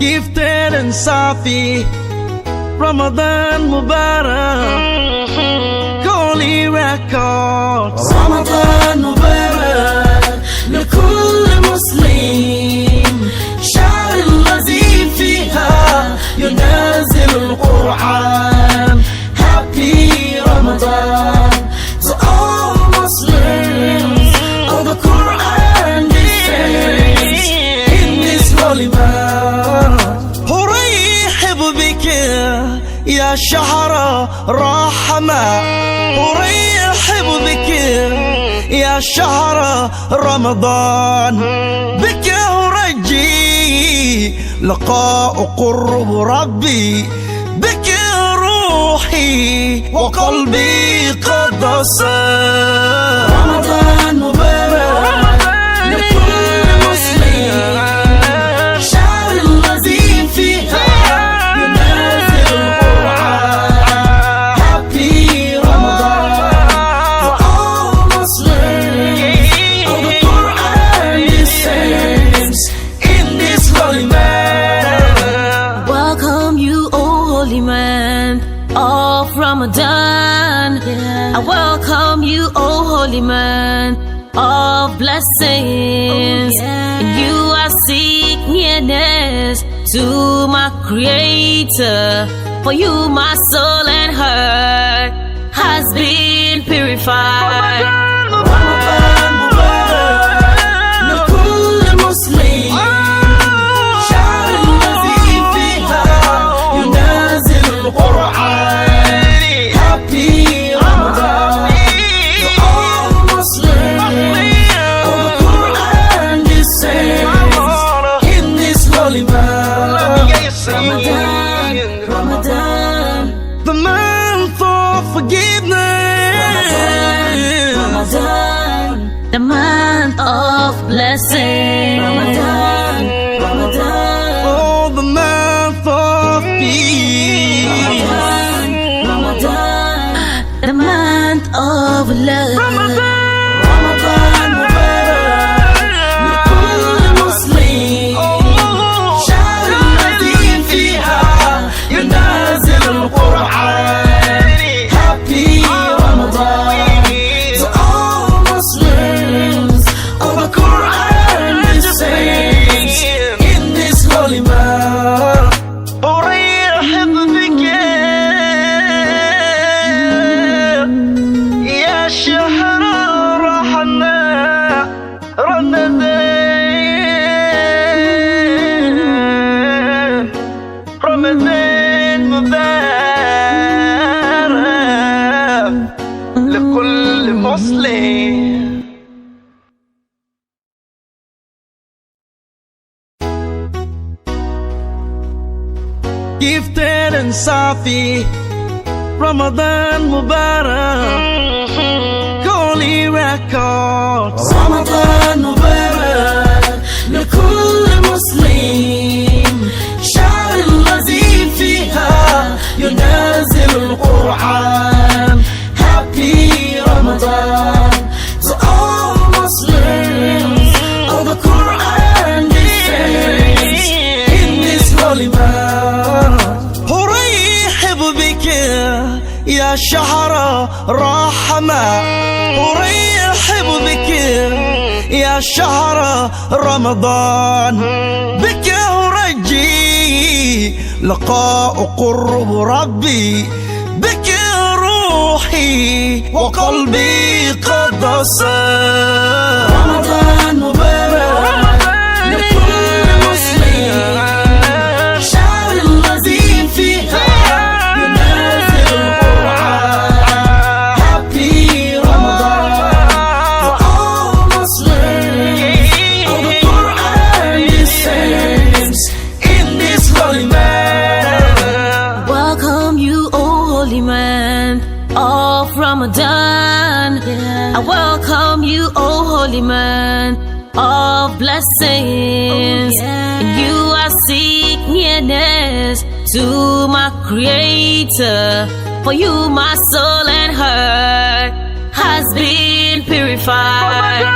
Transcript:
gifted and Safi, Ramadan Mubarak, Holy Records. رمضان مبارك لكل مسلم، شهر الذي فيها ينزل القرآن. Happy Ramadan to all Muslims. All the Quran descends in this holy month. أرحب بك يا شهر رحمة، أرحب بك يا شهر رمضان، بك أرجي لقاء قرب ربي، بك روحي وقلبي قد صار. رمضان مبارك لكل مسلم، شهر الذي فيها ينزل القرآن. Happy Ramadan for all Muslims. All the Quran descends in this holy month. Welcome you, O holy man of Ramadan. I welcome you, O holy man of blessings. And you are seek nearness to my Creator. For you, my soul and heart has been purified. رمضان مبارك لكل مسلم، شهر الذي فيها ينزل القرآن. Happy Ramadan to all Muslims. All the Quran descends in this holy month. Ramadan, Ramadan, The month of forgiveness, Ramadan, The month of blessing. Ramadan, Ramadan, oh, the month of peace. Ramadan, The month of love. رمضان مبارك لكل مسلم، شهر الذي فيها ينزل القرآن. Happy Ramadan to all Muslims. All the Quran descends in this holy month. أرحب بك يا شهر رحمة، رمضان، رمضان مبارك لكل مسلم. Gifted and Safi, Ramadan Mubarak, Holy Records. رمضان مبارك لكل مسلم، شهر الذي فيها ينزل القرآن. Happy Ramadan to all Muslims. All the Quran descends in this holy month. أرحب بك يا شهر رحمة، أرحب بك يا شهر رمضان، بك أرجي لقاء قرب ربي، بك روحي وقلبي قد صار. رمضان مبارك لكل مسلم، شهر الذي فيها ينزل القرآن. Happy Ramadan for all Muslims. All the Quran descends in this holy month. Welcome you, O holy man of Ramadan. I welcome you, O holy man of blessings. And you are seek nearness to my Creator. For you, my soul and heart has been purified.